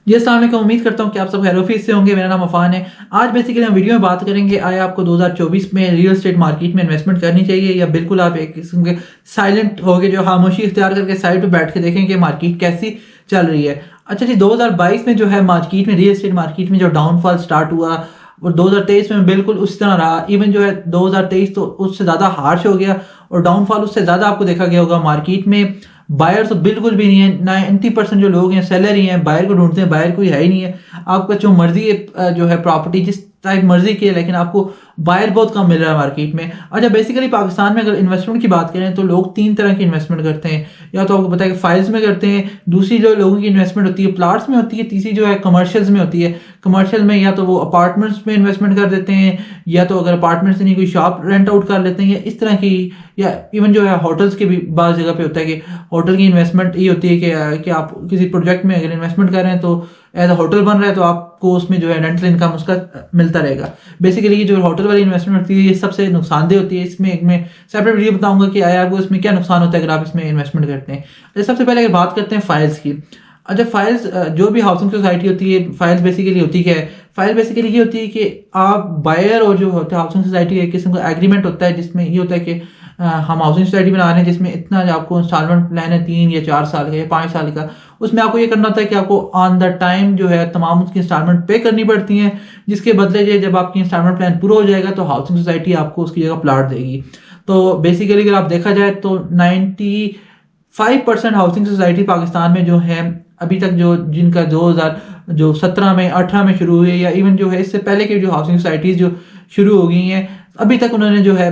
جی السلام علیکم، امید کرتا ہوں کہ آپ سب خیر وفیت سے ہوں گے۔ میرا نام عفان ہے۔ آج بیسیکلی ہم ویڈیو میں بات کریں گے آیا آپ کو 2024 میں ریئل اسٹیٹ مارکیٹ میں انویسٹمنٹ کرنی چاہیے یا بالکل آپ ایک قسم کے سائلنٹ ہو کے جو خاموشی اختیار کر کے سائڈ پہ بیٹھ کے دیکھیں کہ مارکیٹ کیسی چل رہی ہے۔ اچھا جی، 2022 میں جو ہے مارکیٹ میں ریئل اسٹیٹ مارکیٹ میں جو ڈاؤن فال سٹارٹ ہوا اور 2023 میں بالکل اس طرح رہا۔ ایون جو ہے 2023 تو اس سے زیادہ ہارش ہو گیا اور ڈاؤن فال اس سے زیادہ آپ کو دیکھا گیا ہوگا۔ مارکیٹ میں بائر تو بالکل بھی نہیں ہے، 90% جو لوگ ہیں سیلر ہی ہیں، بائر کو ڈھونڈتے ہیں، بائر کوئی ہے ہی نہیں ہے۔ آپ کا جو مرضی جو ہے پراپرٹی جس ٹائپ مرضی کی ہے، لیکن آپ کو بائر بہت کم مل رہا ہے مارکیٹ میں۔ اچھا بیسیکلی پاکستان میں اگر انویسٹمنٹ کی بات کریں تو لوگ تین طرح کی انویسٹمنٹ کرتے ہیں، یا تو آپ کو پتا ہے کہ فائلز میں کرتے ہیں، دوسری جو لوگوں کی انویسٹمنٹ ہوتی ہے پلاٹس میں ہوتی ہے، تیسری جو ہے کمرشلز میں ہوتی ہے۔ کمرشل میں یا تو وہ اپارٹمنٹس میں انویسٹمنٹ کر دیتے ہیں، یا تو اگر اپارٹمنٹ سے نہیں کوئی شاپ رینٹ آؤٹ کر لیتے ہیں، یا اس طرح کی، یا ایون جو ہے ہوٹلز کے بھی بعض جگہ پہ ہوتا ہے کہ ہوٹل کی انویسٹمنٹ یہ ہوتی ہے کہ آپ کسی پروجیکٹ میں اگر انویسٹمنٹ کر رہے ہیں تو ایز اے ہوٹل بن رہا ہے تو آپ کو اس میں جو ہے رینٹل انکم اس کا ملتا رہے گا۔ بیسیکلی یہ جو ہوٹل والی انویسٹمنٹ ہوتی ہے یہ سب سے نقصان دہ ہوتی ہے۔ اس میں میں سیپریٹ ویڈیو بتاؤں گا کہ آیا آپ کو اس میں کیا نقصان ہوتا ہے اگر آپ اس میں انویسٹمنٹ کرتے ہیں۔ سب سے پہلے اگر بات کرتے ہیں فائلز کی۔ اچھا فائلز جو بھی ہاؤسنگ سوسائٹی ہوتی ہے، فائلز بیسیکلی ہوتی کیا ہے؟ فائل بیسیکلی یہ ہوتی ہے کہ آپ بائر اور جو ہوتا ہے ہاؤسنگ سوسائٹی ایک قسم کا ایگریمنٹ ہوتا ہے جس میں یہ ہوتا ہے کہ ہم ہاؤسنگ سوسائٹی بنا رہے ہیں جس میں اتنا آپ کو انسٹالمنٹ پلان ہے 3 یا 4 سال کا یا 5 سال کا۔ اس میں آپ کو یہ کرنا ہوتا ہے کہ آپ کو آن دا ٹائم جو ہے تمام اس کی انسٹالمنٹ پے کرنی پڑتی ہیں، جس کے بدلے جب آپ کی انسٹالمنٹ پلان پورا ہو جائے گا تو ہاؤسنگ سوسائٹی آپ کو اس کی جگہ پلاٹ دے گی۔ تو بیسیکلی اگر آپ دیکھا جائے تو 95% ہاؤسنگ سوسائٹی پاکستان میں جو ہے ابھی تک جن کا 2017 میں 18 میں شروع ہوئی، یا ایون جو ہے اس سے پہلے کی جو ہاؤسنگ سوسائٹیز جو شروع ہو گئی ہیں، ابھی تک انہوں نے جو ہے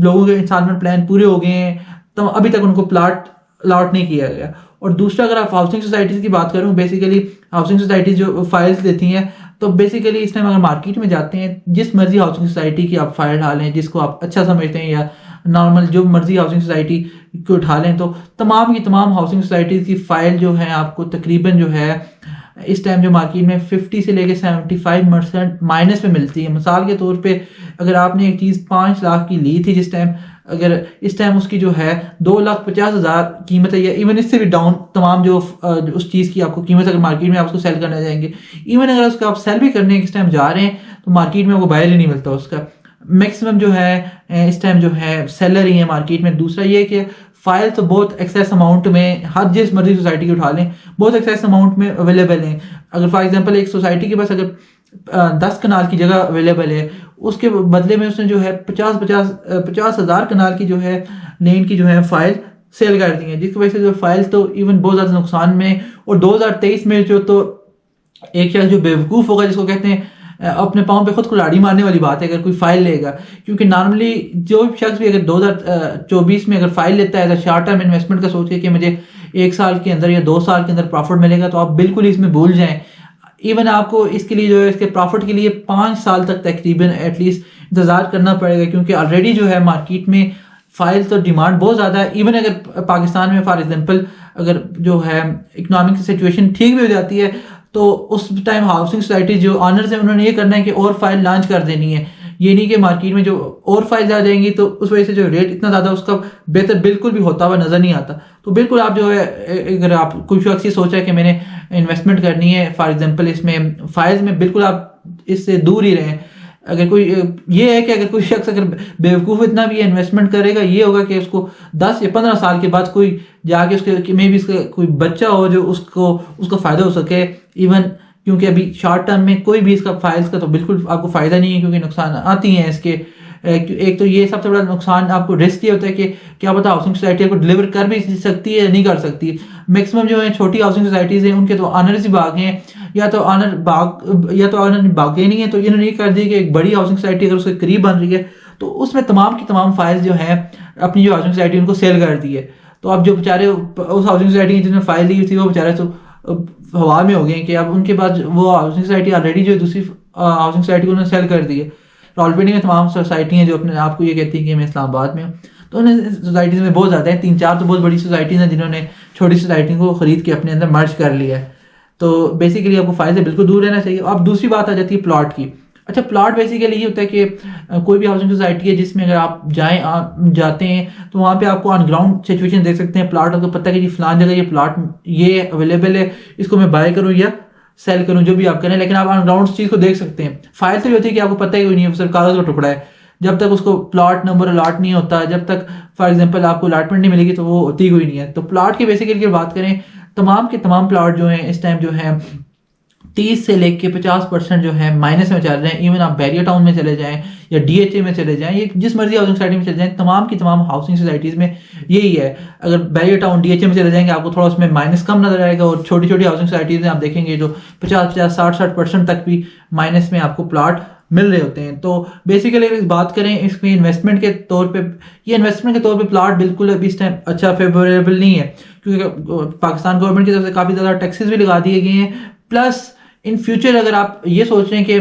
لوگوں کے انسٹالمنٹ پلان پورے ہو گئے ہیں، تو ابھی تک ان کو پلاٹ الاٹ نہیں کیا گیا۔ اور دوسرا اگر آپ ہاؤسنگ سوسائٹیز کی بات کروں، بیسیکلی ہاؤسنگ سوسائٹیز جو فائلز دیتی ہیں تو بیسیکلی اس ٹائم اگر مارکیٹ میں جاتے ہیں جس مرضی ہاؤسنگ سوسائٹی کی آپ فائل ڈالیں جس کو آپ اچھا سمجھتے ہیں، یا نارمل جو مرضی ہاؤسنگ سوسائٹی کو اٹھا لیں، تو تمام کی تمام ہاؤسنگ سوسائٹیز کی فائل جو ہے آپ کو تقریباً جو ہے اس ٹائم جو مارکیٹ میں 50 سے لے کے 75% مائنس میں ملتی ہے۔ مثال کے طور پہ اگر آپ نے ایک چیز 5 لاکھ کی لی تھی جس ٹائم، اگر اس ٹائم اس کی جو ہے 2,50,000 قیمت ہے، یا ایون اس سے بھی ڈاؤن تمام جو اس چیز کی آپ کو قیمت اگر مارکیٹ میں آپ اس کو سیل کرنے جائیں گے، ایون اگر اس کو آپ سیل بھی کرنے اس ٹائم جا رہے ہیں تو مارکیٹ میں وہ بائر ہی نہیں ملتا اس کا۔ میکسیمم جو ہے اس ٹائم جو ہے سیلر ہی ہے مارکیٹ میں۔ دوسرا یہ کہ فائل تو بہت ایکسیس اماؤنٹ میں ہر جس مرضی سوسائٹی کی اٹھا لیں بہت ایکسیس اماؤنٹ میں اویلیبل ہیں۔ اگر فار ایگزامپل ایک سوسائٹی کے پاس اگر 10 کنال کی جگہ اویلیبل ہے، اس کے بدلے میں اس نے جو ہے 50,000 کنال کی جو ہے لینڈ کی جو ہے فائل سیل کر دی ہیں، جس کی وجہ سے جو فائل تو ایون بہت زیادہ نقصان میں۔ اور 2023 میں جو تو ایک شخص جو بیوقوف ہوگا، جس کو کہتے ہیں اپنے پاؤں پہ خود کلاڑی مارنے والی بات ہے اگر کوئی فائل لے گا، کیونکہ نارملی جو شخص بھی اگر 2024 میں اگر فائل لیتا ہے ایز شارٹ ٹرم انویسٹمنٹ کا سوچ کے کہ مجھے 1 سال کے اندر یا 2 سال کے اندر پروفٹ ملے گا، تو آپ بالکل اس میں بھول جائیں۔ ایون آپ کو اس کے لیے جو ہے اس کے پروفٹ کے لیے 5 سال تک تقریباً ایٹ لیسٹ انتظار کرنا پڑے گا، کیونکہ آلریڈی جو ہے مارکیٹ میں فائل تو ڈیمانڈ بہت زیادہ ہے۔ ایون اگر پاکستان میں فار ایگزامپل اگر جو ہے اکنامک سچویشن ٹھیک بھی ہو جاتی ہے تو اس ٹائم ہاؤسنگ سوسائٹی جو آنرز ہیں انہوں نے یہ کرنا ہے کہ اور فائل لانچ کر دینی ہے۔ یہ نہیں کہ مارکیٹ میں جو اور فائل آ جائیں گی تو اس وجہ سے جو ریٹ اتنا زیادہ اس کا بہتر بالکل بھی ہوتا ہوا نظر نہیں آتا۔ تو بالکل آپ جو ہے اگر آپ کوئی شخص یہ سوچ رہا ہے کہ میں نے انویسٹمنٹ کرنی ہے فار ایگزامپل اس میں فائلز میں، بالکل آپ اس سے دور ہی رہیں۔ اگر کوئی یہ ہے کہ اگر کوئی شخص اگر بیوقوف اتنا بھی انویسٹمنٹ کرے گا، یہ ہوگا کہ اس کو 10 یا 15 سال کے بعد کوئی جا کے اس کے میں بھی اس کا کوئی بچہ ہو جو اس کا فائدہ ہو سکے۔ ایون کیونکہ ابھی شارٹ ٹرم میں کوئی بھی اس کا فائلز کا تو بالکل آپ کو فائدہ نہیں ہے، کیونکہ نقصان آتی ہیں اس کے۔ ایک تو یہ سب سے بڑا نقصان آپ کو رسک یہ ہوتا ہے کہ کیا پتہ ہاؤسنگ سوسائٹی کو ڈلیور کر بھی سکتی ہے یا نہیں کر سکتی۔ میکسیمم جو ہیں چھوٹی ہاؤسنگ سوسائٹیز ہیں ان کے تو آنرز ہی بھاگ ہیں، یا تو آنر بھاگے نہیں ہیں، تو انہوں نے یہ کر دی کہ ایک بڑی ہاؤسنگ سوسائٹی اگر اس کے قریب بن رہی ہے تو اس میں تمام کی تمام فائلز جو ہیں اپنی جو ہاؤسنگ سوسائٹی ان کو سیل کر دی ہے۔ تو اب جو بیچارے اس ہاؤسنگ سوسائٹی کی جس نے فائل لی تھی وہ بیچارے تو ہوا میں ہو گئے کہ اب ان کے بعد وہ ہاؤسنگ سوسائٹی آلریڈی جو دوسری ہاؤسنگ سوسائٹی کو انہوں نے سیل کر دی ہے۔ راولپنڈی میں تمام سوسائٹی ہیں جو اپنے آپ کو یہ کہتی ہیں کہ میں اسلام آباد میں ہوں، تو انہیں سوسائٹیز میں بہت زیادہ ہیں، 3-4 تو بہت بڑی سوسائٹیز ہیں جنہوں نے چھوٹی سوسائٹی کو خرید کے اپنے اندر مرج کر لیا ہے۔ تو بیسیکلی آپ کو فائل سے بالکل دور رہنا چاہیے۔ اب دوسری بات آ جاتی ہے پلاٹ کی۔ اچھا پلاٹ بیسیکلی یہ ہوتا ہے کہ کوئی بھی ہاؤسنگ سوسائٹی ہے جس میں اگر آپ جاتے ہیں تو وہاں پہ آپ کو آن گراؤنڈ سچویشن دیکھ سکتے ہیں۔ پلاٹ آپ کو پتہ ہے کہ جی فلان جگہ یہ پلاٹ یہ اویلیبل ہے، اس کو میں بائی کروں یا سیل کروں جو بھی آپ کریں, لیکن آپ آن گراؤنڈ اس چیز کو دیکھ سکتے ہیں. فائل تو یہ ہوتی ہے کہ آپ کو پتہ ہی کوئی نہیں ہے, صرف کاغذ کا ٹکڑا ہے. جب تک اس کو پلاٹ نمبر الاٹ نہیں ہوتا, جب تک فار ایگزامپل آپ کو الاٹمنٹ نہیں ملے گی تو وہ ہوتی کوئی نہیں ہے. تو پلاٹ کی بیسیکلی بات کریں, تمام کے تمام پلاٹ جو ہیں اس ٹائم جو ہیں 30 سے لے کے 50% جو ہے مائنس میں چل رہے ہیں. ایون آپ بیریا ٹاؤن میں چلے جائیں یا ڈی ایچ اے میں چلے جائیں, یہ جس مرضی ہاؤسنگ سوسائٹی میں چلے جائیں, تمام کی تمام ہاؤسنگ سوسائٹیز میں یہی ہے. اگر بیریا ٹاؤن ڈی ایچ اے میں چلے جائیں گے آپ کو تھوڑا اس میں مائنس کم نظر آئے گا, اور چھوٹی چھوٹی ہاؤسنگ سوسائٹیز میں آپ دیکھیں گے جو 50-60% تک بھی مائنس میں آپ کو پلاٹ مل رہے ہوتے ہیں. تو بیسیکلی اگر بات کریں اس میں انویسٹمنٹ کے طور پہ, یہ انویسٹمنٹ کے طور پہ پلاٹ بالکل ابھی اس ٹائم اچھا فیوریبل نہیں ہے, کیونکہ پاکستان گورنمنٹ کی طرف سے کافی زیادہ ٹیکسز بھی لگا دیے گئے ہیں. پلس ان فیوچر اگر آپ یہ سوچ رہے ہیں کہ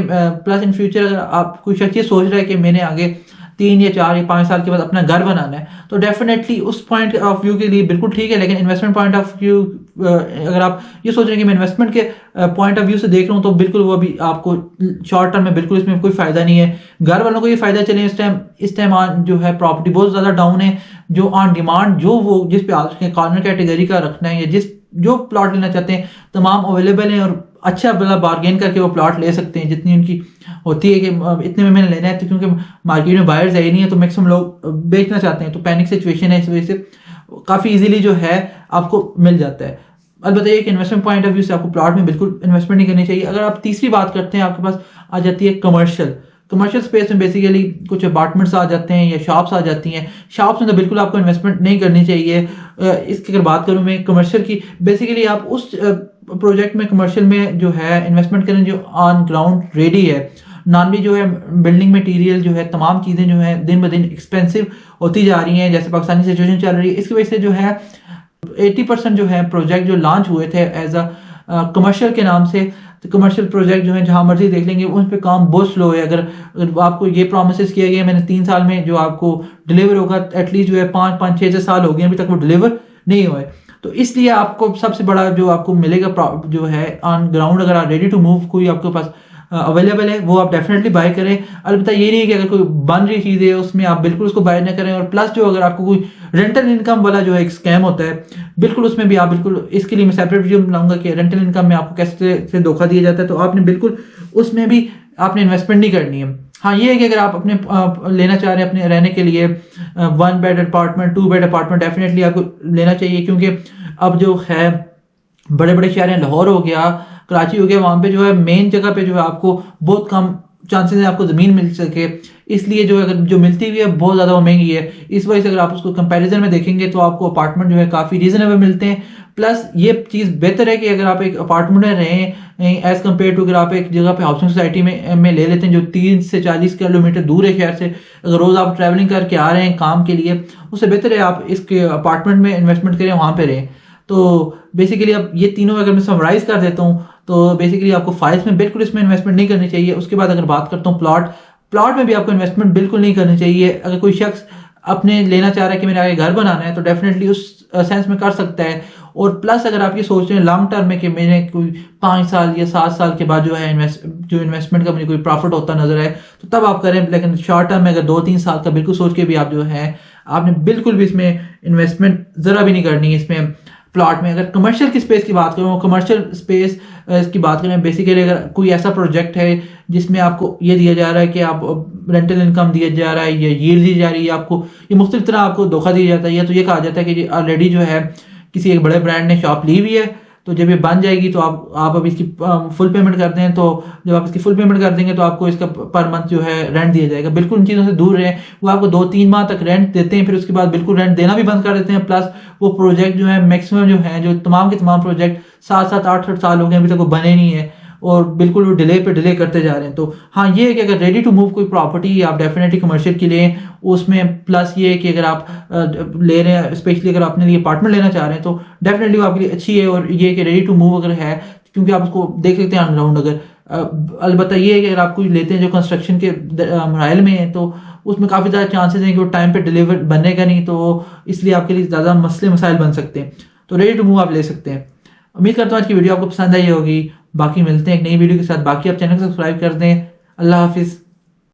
اگر آپ کوئی شخص یہ سوچ رہا ہے کہ میں نے آگے 3 یا 4 یا 5 سال کے بعد اپنا گھر بنانا ہے, تو ڈیفینیٹلی اس پوائنٹ آف ویو کے لیے بالکل ٹھیک ہے. لیکن انویسٹمنٹ پوائنٹ آف ویو اگر آپ یہ سوچ رہے ہیں کہ میں انویسٹمنٹ کے پوائنٹ آف ویو سے دیکھ رہا ہوں, تو بالکل وہ بھی آپ کو شارٹ ٹرم میں بالکل اس میں کوئی فائدہ نہیں ہے. گھر والوں کو یہ فائدہ چلے اس ٹائم جو ہے پراپرٹی بہت زیادہ ڈاؤن ہے, جو آن ڈیمانڈ جو وہ جس پہ آج کے کارنر کیٹیگری کا رکھنا ہے یا جو پلاٹ لینا چاہتے ہیں تمام اویلیبل ہیں, اور اچھا بلا بارگین کر کے وہ پلاٹ لے سکتے ہیں جتنی ان کی ہوتی ہے کہ اتنے میں نے لینا ہے. تو کیونکہ مارکیٹ میں بائرز ہے ہی نہیں ہے تو میکسیمم لوگ بیچنا چاہتے ہیں, تو پینک سچویشن ہے, اس وجہ سے کافی ایزیلی جو ہے آپ کو مل جاتا ہے. البتہ یہ کہ انویسٹمنٹ پوائنٹ آف ویو سے آپ کو پلاٹ میں بالکل انویسٹمنٹ نہیں کرنی چاہیے. اگر آپ تیسری بات کرتے ہیں, آپ کے پاس آ جاتی ہے کمرشل سپیس میں بیسیکلی کچھ اپارٹمنٹس آ جاتے ہیں یا شاپس آ جاتی ہیں. شاپس میں تو بالکل آپ کو انویسٹمنٹ نہیں کرنی چاہیے. اس کی اگر بات کروں میں کمرشل کی, بیسیکلی آپ اس پروجیکٹ میں کمرشل میں جو ہے انویسٹمنٹ کریں جو آن گراؤنڈ ریڈی ہے. نان بھی جو ہے بلڈنگ مٹیریل جو ہے تمام چیزیں جو ہیں دن بدن ایکسپینسو ہوتی جا رہی ہیں, جیسے پاکستانی سچویشن چل رہی ہے. اس کی وجہ سے جو ہے 80% جو ہے پروجیکٹ جو لانچ ہوئے تھے ایز اے کمرشل کے نام سے, تو کمرشل پروجیکٹ جو ہیں جہاں مرضی دیکھ لیں گے ان پہ کام بہت سلو ہے. اگر آپ کو یہ پرومسز کیا گیا میں نے 3 سال میں جو آپ کو ڈلیور ہوگا, ایٹ لیسٹ جو ہے 5-6 سال ہو گئے ابھی تک وہ ڈلیور نہیں ہوئے. تو اس لیے آپ کو سب سے بڑا جو آپ کو ملے گا جو ہے آن گراؤنڈ, اگر آپ ریڈی ٹو موو کوئی آپ کے پاس اویلیبل ہے وہ آپ ڈیفینیٹلی بائی کریں. البتہ یہ نہیں کہ اگر کوئی بن رہی چیز ہے اس میں آپ بالکل اس کو بائی نہ کریں. اور پلس جو اگر آپ کو کوئی رینٹل انکم والا جو ہے ایک اسکیم ہوتا ہے, بالکل اس میں بھی آپ بالکل, اس کے لیے میں سیپریٹ ویڈیو بناؤں گا کہ رینٹل انکم میں آپ کو کیسے دھوکہ دیا جاتا ہے, تو آپ نے بالکل اس میں بھی آپ نے انویسٹمنٹ نہیں کرنی ہے. ہاں یہ ہے کہ اگر آپ اپنے لینا چاہ رہے ہیں اپنے رہنے کے لیے 1 bed apartment 2 bed apartment, definitely آپ کو لینا چاہیے. کیونکہ اب جو ہے بڑے بڑے شہر ہیں, لاہور ہو گیا, کراچی ہو گیا, وہاں پہ جو ہے مین جگہ پہ جو ہے آپ کو بہت کم چانسز ہیں آپ کو زمین مل سکے. اس لیے جو اگر جو ملتی ہوئی ہے بہت زیادہ وہ مہنگی ہے. اس وجہ سے اگر آپ اس کو کمپیریزن میں دیکھیں گے تو آپ کو اپارٹمنٹ جو ہے کافی ریزنیبل ملتے ہیں. پلس یہ چیز بہتر ہے کہ اگر آپ ایک اپارٹمنٹ میں رہیں ایز کمپیئر ٹو اگر آپ ایک جگہ پہ ہاؤسنگ سوسائٹی میں لے لیتے ہیں جو 30 سے 40 کلومیٹر دور ہے شہر سے, اگر روز آپ ٹریولنگ کر کے آ رہے ہیں کام کے لیے, اس سے بہتر ہے آپ اس کے اپارٹمنٹ میں انویسٹمنٹ کریں, وہاں پہ رہیں. تو بیسیکلی اب یہ تینوں اگر میں سمرائز کر دیتا ہوں تو بیسیکلی آپ کو فائلس میں بالکل اس میں انویسٹمنٹ نہیں کرنی چاہیے. اس کے بعد اگر بات کرتا ہوں پلاٹ میں بھی آپ کو انویسٹمنٹ بالکل نہیں کرنی چاہیے. اگر کوئی شخص اپنے لینا چاہ رہا ہے کہ میرے آگے گھر بنانا ہے تو ڈیفینیٹلی اس سینس میں کر سکتا ہے. اور پلس اگر آپ یہ سوچ رہے ہیں لانگ ٹرم میں کہ میں نے کوئی 5 سال یا 7 سال کے بعد جو ہے انویسٹمنٹ کا مجھے کوئی پروفٹ ہوتا نظر آئے تو تب آپ کریں. لیکن شارٹ ٹرم میں اگر 2-3 سال کا بالکل سوچ کے بھی آپ جو ہے آپ نے بالکل بھی اس میں انویسٹمنٹ ذرا بھی نہیں کرنی ہے اس میں پلاٹ میں. اگر کمرشل کی سپیس کی بات کروں, کمرشل سپیس کی بات کریں, بیسیکلی اگر کوئی ایسا پروجیکٹ ہے جس میں آپ کو یہ دیا جا رہا ہے کہ آپ رینٹل انکم دیا جا رہا ہے یا ییلڈ دی جا رہی ہے, آپ کو یہ مختلف طرح آپ کو دھوکہ دیا جاتا ہے, یا تو یہ کہا جاتا ہے کہ آلریڈی جو ہے کسی ایک بڑے برانڈ نے شاپ لی ہوئی ہے تو جب یہ بن جائے گی تو آپ اب اس کی فل پیمنٹ کر دیں, تو جب آپ اس کی فل پیمنٹ کر دیں گے تو آپ کو اس کا پر منتھ جو ہے رینٹ دیا جائے گا. بالکل ان چیزوں سے دور رہیں. وہ آپ کو 2-3 ماہ تک رینٹ دیتے ہیں, پھر اس کے بعد بالکل رینٹ دینا بھی بند کر دیتے ہیں. پلس وہ پروجیکٹ جو ہے میکسیمم جو ہے جو تمام کے تمام پروجیکٹ 7-7 8-8 سال ہو گئے ابھی تک وہ بنے نہیں ہیں اور بالکل وہ ڈیلے پہ ڈیلے کرتے جا رہے ہیں. تو ہاں یہ ہے کہ اگر ریڈی ٹو موو کوئی پراپرٹی آپ ڈیفینیٹلی کمرشل کی لیں اس میں. پلس یہ ہے کہ اگر آپ لے رہے ہیں اسپیشلی اگر آپ اپنے لیے اپارٹمنٹ لینا چاہ رہے ہیں تو ڈیفینیٹلی وہ آپ کے لیے اچھی ہے. اور یہ کہ ریڈی ٹو موو اگر ہے کیونکہ آپ اس کو دیکھ سکتے ہیں آن گراؤنڈ. اگر البتہ یہ ہے کہ اگر آپ کوئی لیتے ہیں جو کنسٹرکشن کے مراحل میں ہیں تو اس میں کافی زیادہ چانسز ہیں کہ وہ ٹائم پہ ڈیلیور بننے کا نہیں, تو اس لیے آپ کے لیے زیادہ مسائل بن سکتے ہیں. تو ریڈی ٹو موو آپ لے سکتے ہیں. امید کرتا ہوں آج کی ویڈیو آپ کو پسند آئی ہوگی. باقی ملتے ہیں ایک نئی ویڈیو کے ساتھ. باقی آپ چینل کو سبسکرائب کر دیں. اللہ حافظ.